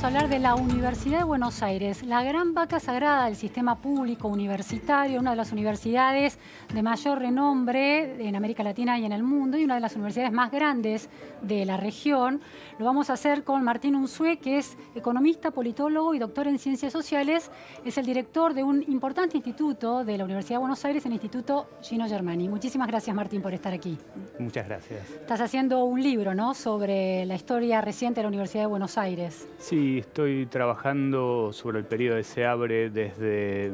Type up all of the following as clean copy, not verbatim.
vamos a hablar de la Universidad de Buenos Aires, la gran vaca sagrada del sistema público universitario, una de las universidades de mayor renombre en América Latina y en el mundo, y una de las universidades más grandes de la región. Lo vamos a hacer con Martín Unzué, que es economista, politólogo y doctor en Ciencias Sociales. Es el director de un importante instituto de la Universidad de Buenos Aires, el Instituto Gino Germani. Muchísimas gracias, Martín, por estar aquí. Muchas gracias. Estás haciendo un libro, ¿no?, sobre la historia reciente de la Universidad de Buenos Aires. Sí, estoy trabajando sobre el periodo de SEABRE desde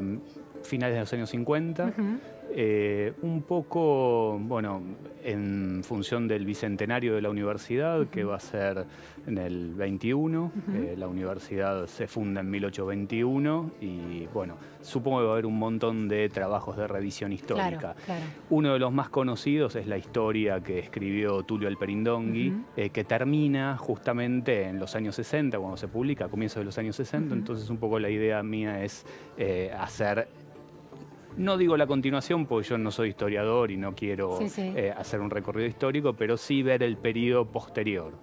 finales de los años 50. Un poco, bueno, en función del bicentenario de la universidad, que va a ser en el 21. La universidad se funda en 1821 y, bueno, supongo que va a haber un montón de trabajos de revisión histórica. Claro. Uno de los más conocidos es la historia que escribió Tulio Alperindongui, que termina justamente en los años 60, cuando se publica, a comienzos de los años 60. Entonces, un poco la idea mía es hacer... No digo la continuación, porque yo no soy historiador y no quiero hacer un recorrido histórico, pero sí ver el periodo posterior.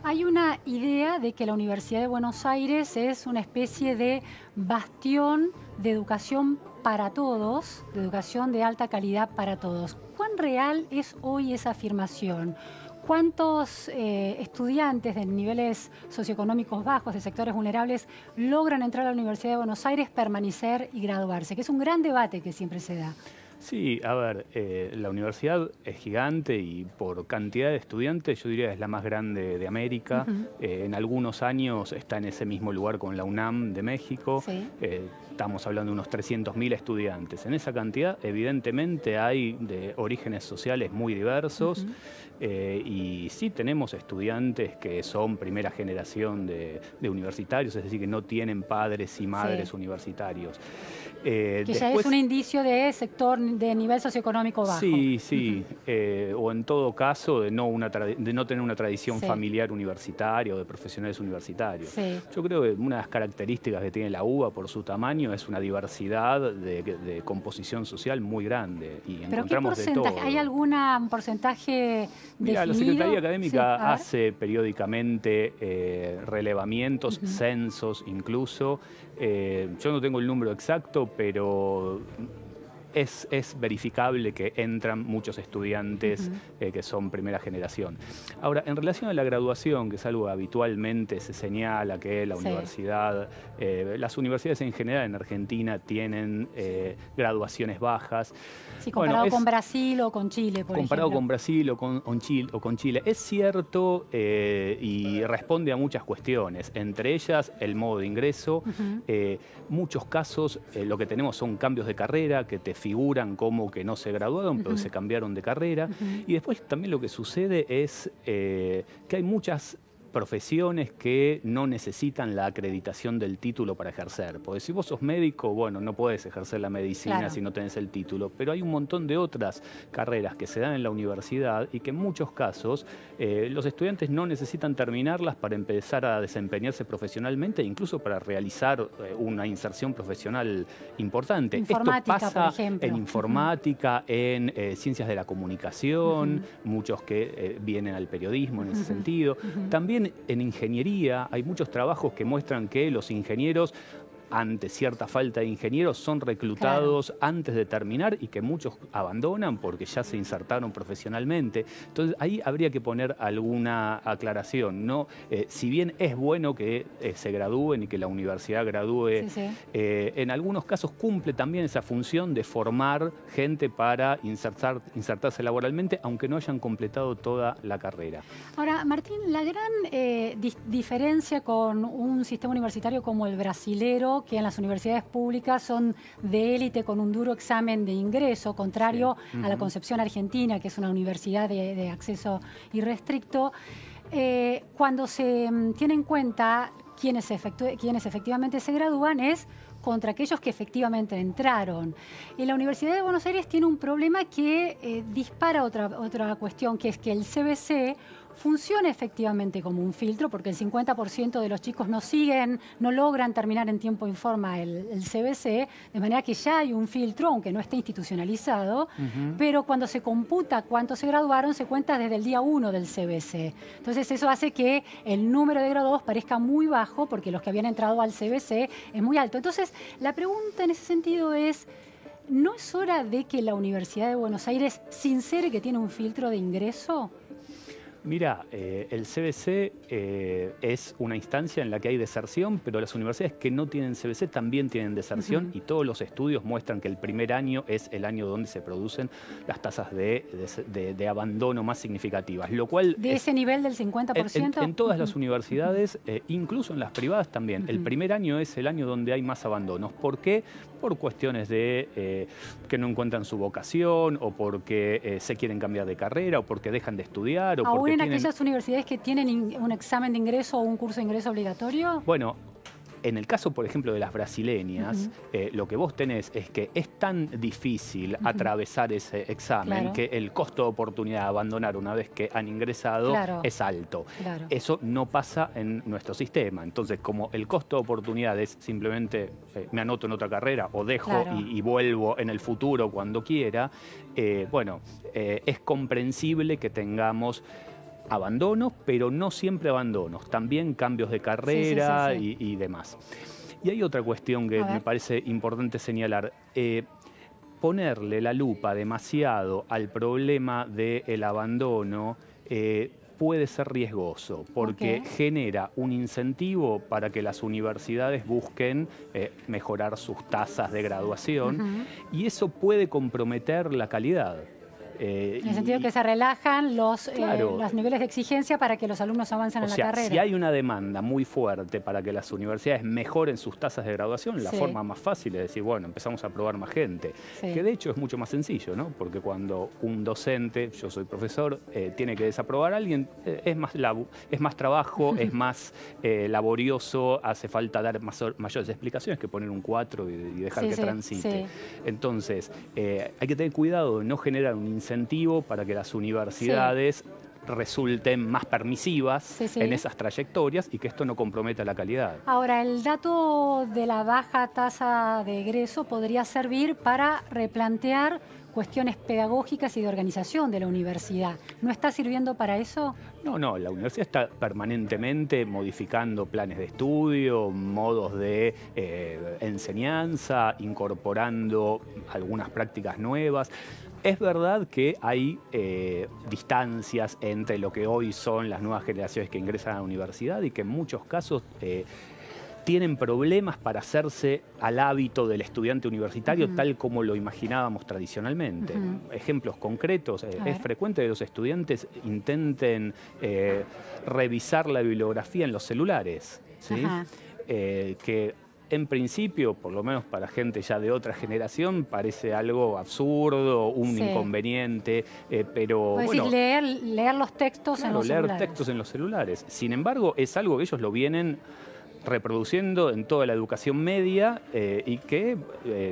Hay una idea de que la Universidad de Buenos Aires es una especie de bastión de educación para todos, de educación de alta calidad para todos. ¿Cuán real es hoy esa afirmación? ¿Cuántos estudiantes de niveles socioeconómicos bajos, de sectores vulnerables, logran entrar a la Universidad de Buenos Aires, permanecer y graduarse? Que es un gran debate que siempre se da. Sí, a ver, la universidad es gigante y por cantidad de estudiantes yo diría que es la más grande de América. En algunos años está en ese mismo lugar con la UNAM de México. Estamos hablando de unos 300.000 estudiantes. En esa cantidad, evidentemente, hay de orígenes sociales muy diversos. Y sí tenemos estudiantes que son primera generación de universitarios, es decir, que no tienen padres y madres universitarios. Que ya es un indicio de sector de nivel socioeconómico bajo. Sí. O en todo caso de no tener una tradición familiar universitaria o de profesionales universitarios. Yo creo que una de las características que tiene la UBA por su tamaño es una diversidad de composición social muy grande. Y ¿pero qué porcentaje? ¿Hay algún porcentaje Mira, definido? la Secretaría Académica hace periódicamente relevamientos, censos incluso. Yo no tengo el número exacto, pero es verificable que entran muchos estudiantes que son primera generación. Ahora, en relación a la graduación, que es algo que habitualmente se señala que la universidad, las universidades en general en Argentina tienen graduaciones bajas. Sí, comparado con Brasil o con Chile, por ejemplo. Comparado con Brasil o con Chile. Es cierto y responde a muchas cuestiones, entre ellas el modo de ingreso. Muchos casos lo que tenemos son cambios de carrera que te figuran como que no se graduaron, pero se cambiaron de carrera. Y después también lo que sucede es que hay muchas profesiones que no necesitan la acreditación del título para ejercer. Porque si vos sos médico, bueno, no podés ejercer la medicina si no tenés el título, pero hay un montón de otras carreras que se dan en la universidad y que en muchos casos los estudiantes no necesitan terminarlas para empezar a desempeñarse profesionalmente, incluso para realizar una inserción profesional importante. Informática, esto pasa por ejemplo. En informática, en ciencias de la comunicación, muchos que vienen al periodismo en ese sentido. También en ingeniería hay muchos trabajos que muestran que los ingenieros, ante cierta falta de ingenieros, son reclutados antes de terminar y que muchos abandonan porque ya se insertaron profesionalmente. Entonces ahí habría que poner alguna aclaración, ¿no? Si bien es bueno que se gradúen y que la universidad gradúe, en algunos casos cumple también esa función de formar gente para insertarse laboralmente, aunque no hayan completado toda la carrera. Ahora, Martín, la gran diferencia con un sistema universitario como el brasilero, que en las universidades públicas son de élite con un duro examen de ingreso, contrario a la concepción argentina, que es una universidad de acceso irrestricto. Cuando se tiene en cuenta quienes efectivamente se gradúan es contra aquellos que efectivamente entraron. Y la Universidad de Buenos Aires tiene un problema que dispara otra cuestión, que es que el CBC funciona efectivamente como un filtro, porque el 50% de los chicos no logran terminar en tiempo y forma el CBC, de manera que ya hay un filtro, aunque no esté institucionalizado, pero cuando se computa cuántos se graduaron, se cuenta desde el día 1 del CBC. Entonces eso hace que el número de graduados parezca muy bajo, porque los que habían entrado al CBC es muy alto. Entonces, la pregunta en ese sentido es, ¿no es hora de que la Universidad de Buenos Aires sincere que tiene un filtro de ingreso? Mira, el CBC es una instancia en la que hay deserción, pero las universidades que no tienen CBC también tienen deserción y todos los estudios muestran que el primer año es el año donde se producen las tasas de abandono más significativas, lo cual... ¿De ese nivel del 50%? En todas las universidades, incluso en las privadas también, el primer año es el año donde hay más abandonos. ¿Por qué? Por cuestiones de que no encuentran su vocación, o porque se quieren cambiar de carrera, o porque dejan de estudiar, o porque en aquellas universidades que tienen un examen de ingreso o un curso de ingreso obligatorio? Bueno, en el caso, por ejemplo, de las brasileñas, lo que vos tenés es que es tan difícil atravesar ese examen que el costo de oportunidad de abandonar una vez que han ingresado es alto. Eso no pasa en nuestro sistema. Entonces, como el costo de oportunidad es simplemente me anoto en otra carrera o dejo y vuelvo en el futuro cuando quiera, es comprensible que tengamos abandonos, pero no siempre abandonos, también cambios de carrera y demás. Y hay otra cuestión que me parece importante señalar. Ponerle la lupa demasiado al problema del abandono puede ser riesgoso, porque genera un incentivo para que las universidades busquen mejorar sus tasas de graduación y eso puede comprometer la calidad. En el sentido que se relajan los niveles de exigencia para que los alumnos avancen en la carrera. Si hay una demanda muy fuerte para que las universidades mejoren sus tasas de graduación, la forma más fácil es decir, bueno, empezamos a aprobar más gente. Que de hecho es mucho más sencillo, ¿no? Porque cuando un docente, yo soy profesor, tiene que desaprobar a alguien, es más trabajo, es más laborioso, hace falta dar mayores explicaciones que poner un 4 y dejar que transite. Entonces, hay que tener cuidado de no generar un incentivo para que las universidades resulten más permisivas en esas trayectorias y que esto no comprometa la calidad. Ahora, el dato de la baja tasa de egreso podría servir para replantear cuestiones pedagógicas y de organización de la universidad. ¿No está sirviendo para eso? No, la universidad está permanentemente modificando planes de estudio, modos de enseñanza, incorporando algunas prácticas nuevas. Es verdad que hay distancias entre lo que hoy son las nuevas generaciones que ingresan a la universidad y que en muchos casos tienen problemas para hacerse al hábito del estudiante universitario tal como lo imaginábamos tradicionalmente. Ejemplos concretos, es frecuente que los estudiantes intenten revisar la bibliografía en los celulares, ¿sí? Que en principio, por lo menos para gente ya de otra generación, parece algo absurdo, un inconveniente, pero bueno... leer los textos en los celulares. Leer textos en los celulares. Sin embargo, es algo que ellos lo vienen reproduciendo en toda la educación media y que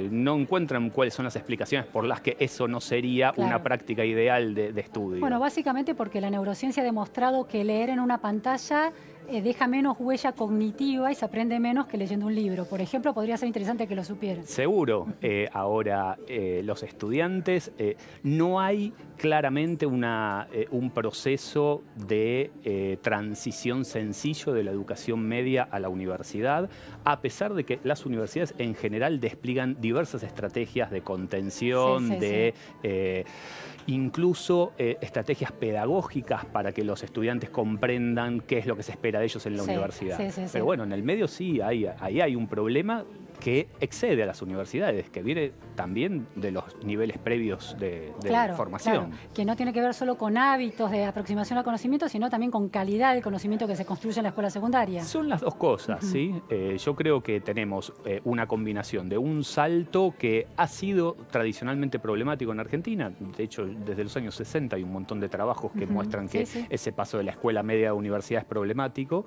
no encuentran cuáles son las explicaciones por las que eso no sería una práctica ideal de estudio. Bueno, básicamente porque la neurociencia ha demostrado que leer en una pantalla deja menos huella cognitiva y se aprende menos que leyendo un libro. Por ejemplo, podría ser interesante que lo supieran. Seguro. Ahora, los estudiantes, no hay claramente un proceso de transición sencillo de la educación media a la universidad, a pesar de que las universidades en general despliegan diversas estrategias de contención, incluso estrategias pedagógicas para que los estudiantes comprendan qué es lo que se espera de ellos en la universidad. Pero bueno, en el medio ahí hay un problema que excede a las universidades, que viene también de los niveles previos de formación. Que no tiene que ver solo con hábitos de aproximación al conocimiento, sino también con calidad del conocimiento que se construye en la escuela secundaria. Son las dos cosas, ¿sí? Yo creo que tenemos una combinación de un salto que ha sido tradicionalmente problemático en Argentina. De hecho, desde los años 60 hay un montón de trabajos que muestran que ese paso de la escuela media a universidad es problemático,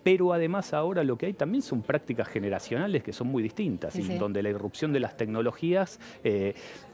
pero además ahora lo que hay también son prácticas generacionales que son muy muy distintas, Sí, y sí. donde la irrupción de las tecnologías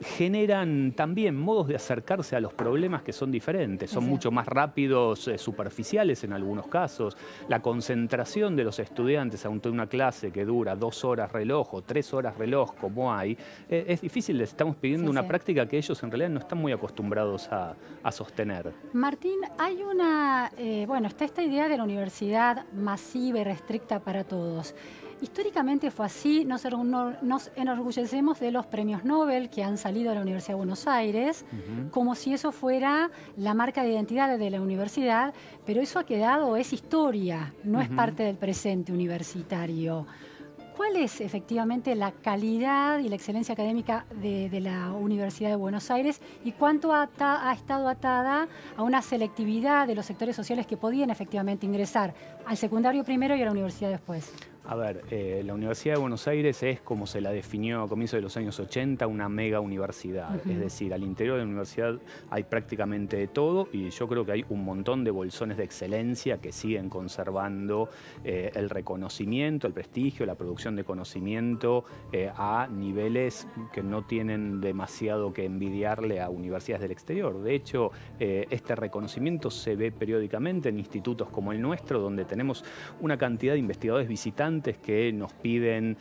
generan también modos de acercarse a los problemas que son diferentes, son Sí, sí. mucho más rápidos, superficiales en algunos casos. La concentración de los estudiantes ante una clase que dura 2 horas reloj o 3 horas reloj, como hay, es difícil, les estamos pidiendo Sí, una sí. práctica que ellos en realidad no están muy acostumbrados a sostener. Martín, hay una, bueno, está esta idea de la universidad masiva y restricta para todos. Históricamente fue así, nos enorgullecemos de los premios Nobel que han salido de la Universidad de Buenos Aires, como si eso fuera la marca de identidad de la universidad, pero eso ha quedado, es historia, no es parte del presente universitario. ¿Cuál es efectivamente la calidad y la excelencia académica de la Universidad de Buenos Aires y cuánto ha estado atada a una selectividad de los sectores sociales que podían efectivamente ingresar al secundario primero y a la universidad después? A ver, la Universidad de Buenos Aires es, como se la definió a comienzos de los años 80, una mega universidad. Es decir, al interior de la universidad hay prácticamente de todo, y yo creo que hay un montón de bolsones de excelencia que siguen conservando el reconocimiento, el prestigio, la producción de conocimiento a niveles que no tienen demasiado que envidiarle a universidades del exterior. De hecho, este reconocimiento se ve periódicamente en institutos como el nuestro, donde tenemos una cantidad de investigadores visitantes que nos piden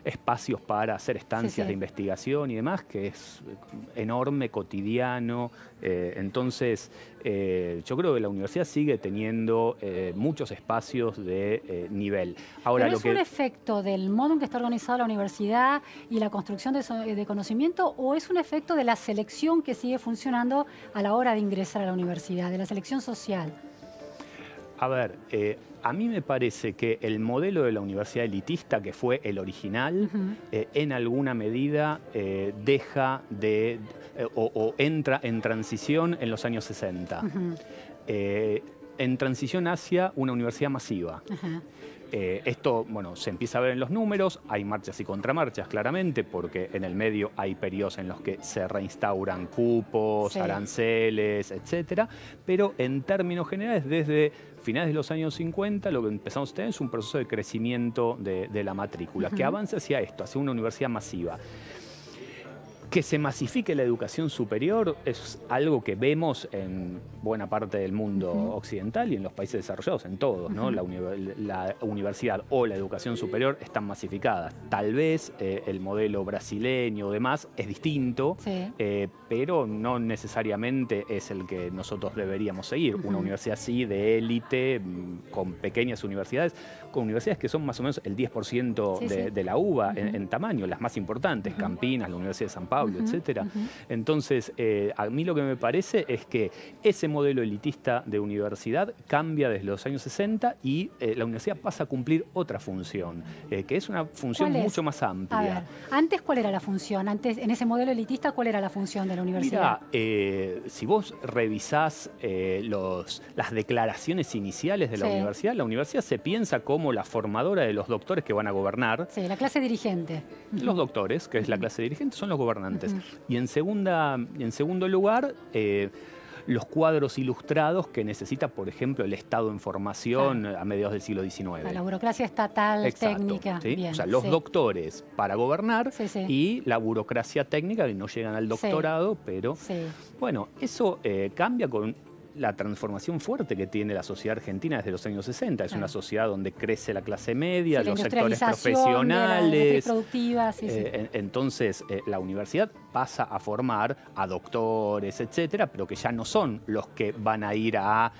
espacios para hacer estancias de investigación y demás, que es enorme, cotidiano. Entonces, yo creo que la universidad sigue teniendo muchos espacios de nivel. Ahora, ¿Pero es un efecto del modo en que está organizada la universidad y la construcción de conocimiento, o es un efecto de la selección que sigue funcionando a la hora de ingresar a la universidad, de la selección social? A ver, a mí me parece que el modelo de la universidad elitista, que fue el original, en alguna medida deja de o entra en transición en los años 60. En transición hacia una universidad masiva. Esto, bueno, se empieza a ver en los números, hay marchas y contramarchas claramente, porque en el medio hay periodos en los que se reinstauran cupos, aranceles, etcétera, pero en términos generales, desde finales de los años 50, lo que empezamos a tener es un proceso de crecimiento de la matrícula, que avanza hacia esto, hacia una universidad masiva. Que se masifique la educación superior es algo que vemos en buena parte del mundo occidental y en los países desarrollados, en todos, ¿no? La universidad o la educación superior están masificadas. Tal vez el modelo brasileño o demás es distinto, pero no necesariamente es el que nosotros deberíamos seguir. Una universidad así de élite, con pequeñas universidades, con universidades que son más o menos el 10% de la UBA en tamaño, las más importantes, Campinas, la Universidad de San Pablo, etcétera. Entonces, a mí lo que me parece es que ese modelo elitista de universidad cambia desde los años 60 y la universidad pasa a cumplir otra función, que es una función mucho más amplia. A ver, antes, ¿cuál era la función? Antes, en ese modelo elitista, ¿cuál era la función de la universidad? Mira, si vos revisás las declaraciones iniciales de la universidad se piensa como la formadora de los doctores que van a gobernar. Sí, la clase dirigente. Los doctores, que es la clase dirigente, son los gobernantes. Y en segundo lugar, los cuadros ilustrados que necesita, por ejemplo, el Estado en formación a mediados del siglo XIX. La burocracia estatal, técnica. ¿Sí? Bien, o sea, los doctores para gobernar y la burocracia técnica que no llegan al doctorado, pero bueno, eso cambia con la transformación fuerte que tiene la sociedad argentina desde los años 60. Es una sociedad donde crece la clase media, los sectores profesionales. Entonces, la universidad pasa a formar a doctores, etcétera, pero que ya no son los que van a ir al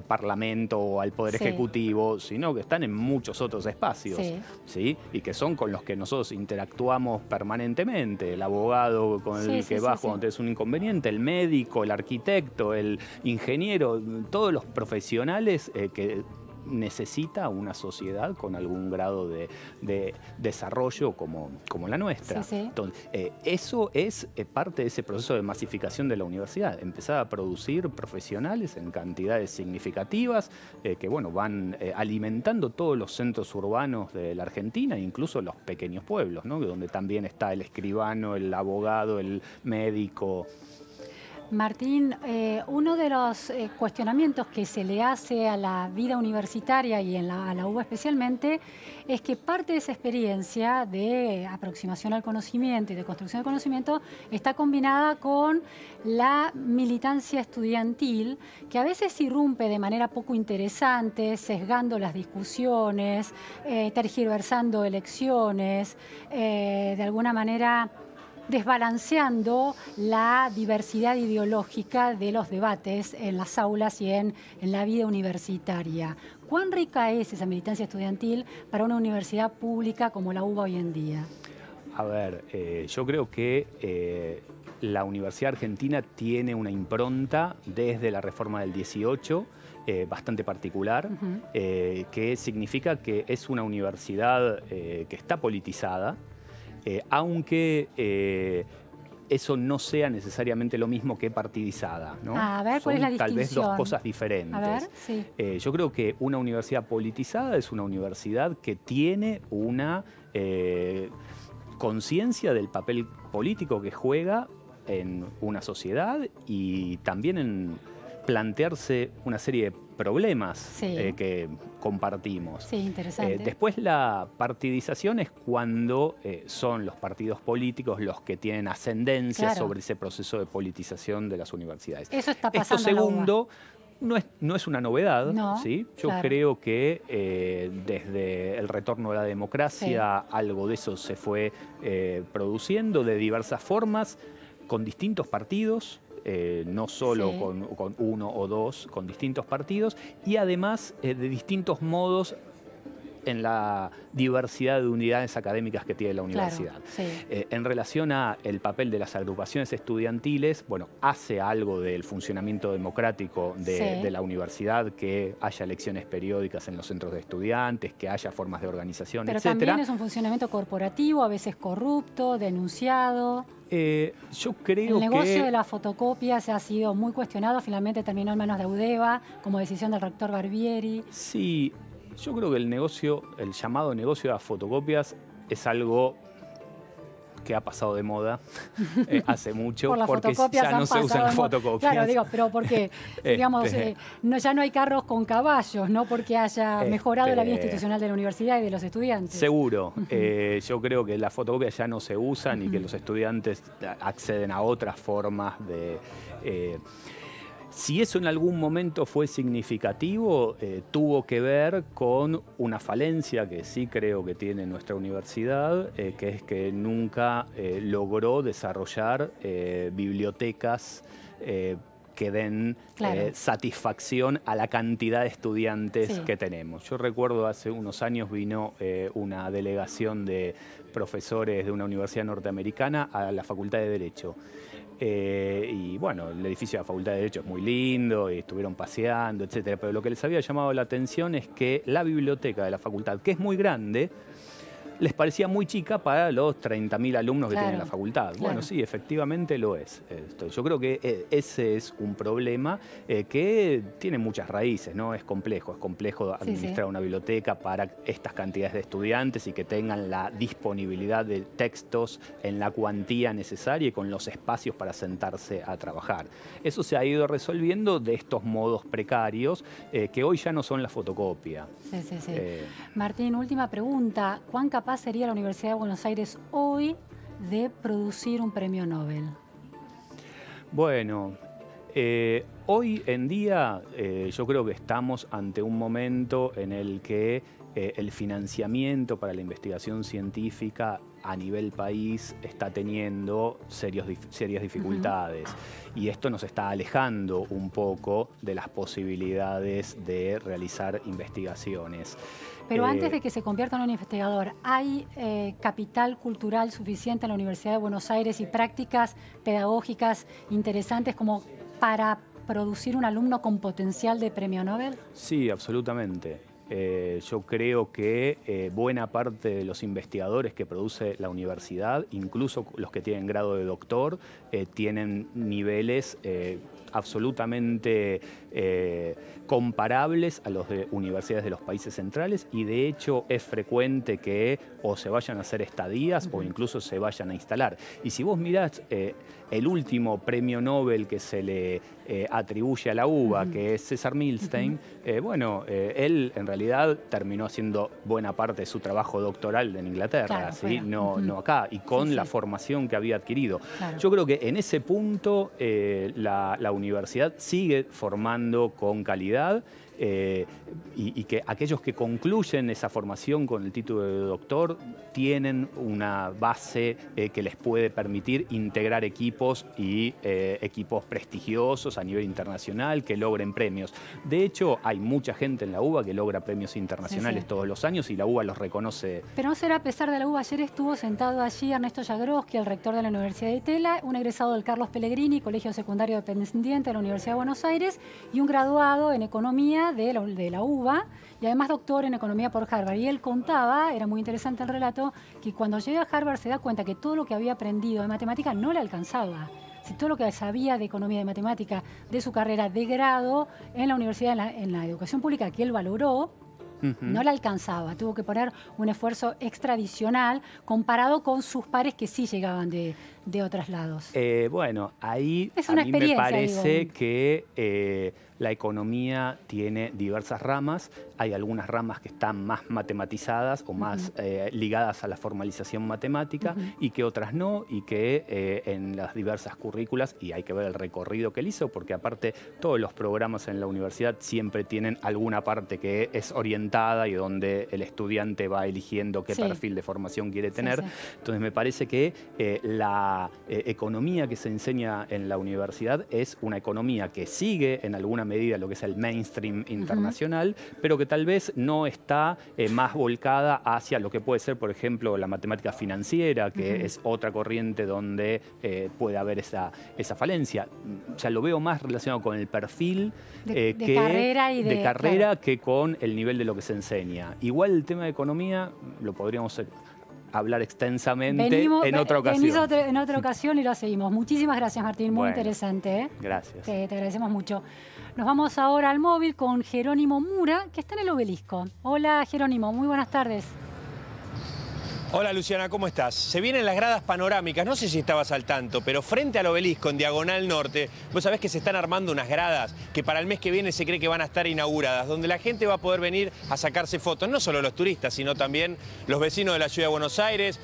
Parlamento o al Poder Ejecutivo, sino que están en muchos otros espacios, ¿sí? Y que son con los que nosotros interactuamos permanentemente. El abogado con el que vas cuando tenés un inconveniente, el médico, el arquitecto, el ingeniero, todos los profesionales que necesita una sociedad con algún grado de desarrollo como la nuestra. Entonces, eso es parte de ese proceso de masificación de la universidad. Empezar a producir profesionales en cantidades significativas que bueno, van alimentando todos los centros urbanos de la Argentina, incluso los pequeños pueblos, ¿no? Donde también está el escribano, el abogado, el médico. Martín, uno de los cuestionamientos que se le hace a la vida universitaria y a la UBA especialmente es que parte de esa experiencia de aproximación al conocimiento y de construcción del conocimiento está combinada con la militancia estudiantil, que a veces irrumpe de manera poco interesante, sesgando las discusiones, tergiversando elecciones, de alguna manera desbalanceando la diversidad ideológica de los debates en las aulas y en la vida universitaria. ¿Cuán rica es esa militancia estudiantil para una universidad pública como la UBA hoy en día? A ver, yo creo que la Universidad Argentina tiene una impronta desde la reforma del 18, bastante particular, que significa que es una universidad que está politizada, aunque eso no sea necesariamente lo mismo que partidizada, ¿no? A ver, ¿cuál es la distinción? Tal vez dos cosas diferentes. A ver, sí. Yo creo que una universidad politizada es una universidad que tiene una conciencia del papel político que juega en una sociedad y también en plantearse una serie de problemas que compartimos. Sí, interesante. Después la partidización es cuando son los partidos políticos los que tienen ascendencia sobre ese proceso de politización de las universidades. Eso está pasando. Esto segundo no es una novedad, no, ¿sí? Yo creo que desde el retorno a la democracia algo de eso se fue produciendo de diversas formas, con distintos partidos, no solo con uno o dos, con distintos partidos, y además de distintos modos en la diversidad de unidades académicas que tiene la universidad. En relación a el papel de las agrupaciones estudiantiles, bueno, hace algo del funcionamiento democrático de la universidad, que haya elecciones periódicas en los centros de estudiantes, que haya formas de organización, pero etcétera. También es un funcionamiento corporativo, a veces corrupto, denunciado. Yo creo que... El negocio de las fotocopias ha sido muy cuestionado, finalmente terminó en manos de Audeva, como decisión del rector Barbieri. Sí, yo creo que el llamado negocio de las fotocopias es algo que ha pasado de moda hace mucho, porque ya no se usan las fotocopias. Claro, digo, pero porque, digamos, ya no hay carros con caballos, no porque haya mejorado la vida institucional de la universidad y de los estudiantes. Seguro. Yo creo que las fotocopias ya no se usan y que los estudiantes acceden a otras formas de... Si eso en algún momento fue significativo, tuvo que ver con una falencia que sí creo que tiene nuestra universidad, que es que nunca logró desarrollar bibliotecas que den satisfacción a la cantidad de estudiantes que tenemos. Yo recuerdo hace unos años vino una delegación de profesores de una universidad norteamericana a la Facultad de Derecho. Y bueno, el edificio de la Facultad de Derecho es muy lindo y estuvieron paseando, etcétera. Pero lo que les había llamado la atención es que la biblioteca de la facultad, que es muy grande, les parecía muy chica para los 30.000 alumnos que tiene la facultad. Bueno, sí, efectivamente lo es. Yo creo que ese es un problema que tiene muchas raíces, ¿no? Es complejo administrar una biblioteca para estas cantidades de estudiantes y que tengan la disponibilidad de textos en la cuantía necesaria y con los espacios para sentarse a trabajar. Eso se ha ido resolviendo de estos modos precarios que hoy ya no son la fotocopia. Martín, última pregunta. ¿Cuán capaz sería la Universidad de Buenos Aires hoy de producir un premio Nobel? Bueno, hoy en día yo creo que estamos ante un momento en el que el financiamiento para la investigación científica a nivel país está teniendo serias dificultades. Y esto nos está alejando un poco de las posibilidades de realizar investigaciones. Pero antes de que se convierta en un investigador, ¿hay capital cultural suficiente en la Universidad de Buenos Aires y prácticas pedagógicas interesantes como para producir un alumno con potencial de premio Nobel? Sí, absolutamente. Yo creo que buena parte de los investigadores que produce la universidad, incluso los que tienen grado de doctor, tienen niveles absolutamente comparables a los de universidades de los países centrales, y de hecho es frecuente que o se vayan a hacer estadías o incluso se vayan a instalar. Y si vos mirás el último premio Nobel que se le atribuye a la UBA, que es César Milstein, él en realidad terminó haciendo buena parte de su trabajo doctoral en Inglaterra, claro, ¿sí? No acá, y con la formación que había adquirido. Claro. Yo creo que en ese punto la universidad sigue formando con calidad, y que aquellos que concluyen esa formación con el título de doctor tienen una base que les puede permitir integrar equipos y equipos prestigiosos a nivel internacional que logren premios. De hecho, hay mucha gente en la UBA que logra premios internacionales todos los años, y la UBA los reconoce. Pero no será a pesar de la UBA. Ayer estuvo sentado allí Ernesto Jagroski, el rector de la Universidad de Tela, un egresado del Carlos Pellegrini, Colegio Secundario Dependiente de la Universidad de Buenos Aires, y un graduado en Economía de la UBA, y además doctor en Economía por Harvard. Y él contaba, era muy interesante el relato, que cuando llega a Harvard se da cuenta que todo lo que había aprendido de matemática no le alcanzaba. Si todo lo que sabía de economía y de matemática de su carrera de grado en la universidad, en la educación pública que él valoró, no le alcanzaba. Tuvo que poner un esfuerzo extradicional comparado con sus pares que sí llegaban de otros lados. Bueno, ahí es a una mí me parece digo. que la economía tiene diversas ramas. Hay algunas ramas que están más matematizadas o más ligadas a la formalización matemática, y que otras no, y que en las diversas currículas, y hay que ver el recorrido que él hizo, porque aparte todos los programas en la universidad siempre tienen alguna parte que es orientada y donde el estudiante va eligiendo qué perfil de formación quiere tener. Entonces me parece que la economía que se enseña en la universidad es una economía que sigue en alguna medida lo que es el mainstream internacional, pero que tal vez no está más volcada hacia lo que puede ser, por ejemplo, la matemática financiera, que es otra corriente donde puede haber esa falencia. Ya lo veo más relacionado con el perfil de carrera, y de carrera que con el nivel de lo que se enseña. Igual el tema de economía lo podríamos hablar extensamente en otra ocasión. En otra ocasión y lo seguimos. Muchísimas gracias, Martín. Muy interesante. Gracias. Te agradecemos mucho. Nos vamos ahora al móvil con Jerónimo Mura, que está en el Obelisco. Hola, Jerónimo. Muy buenas tardes. Hola Luciana, ¿cómo estás? Se vienen las gradas panorámicas, no sé si estabas al tanto, pero frente al Obelisco, en Diagonal Norte, vos sabés que se están armando unas gradas que para el mes que viene se cree que van a estar inauguradas, donde la gente va a poder venir a sacarse fotos, no solo los turistas, sino también los vecinos de la Ciudad de Buenos Aires,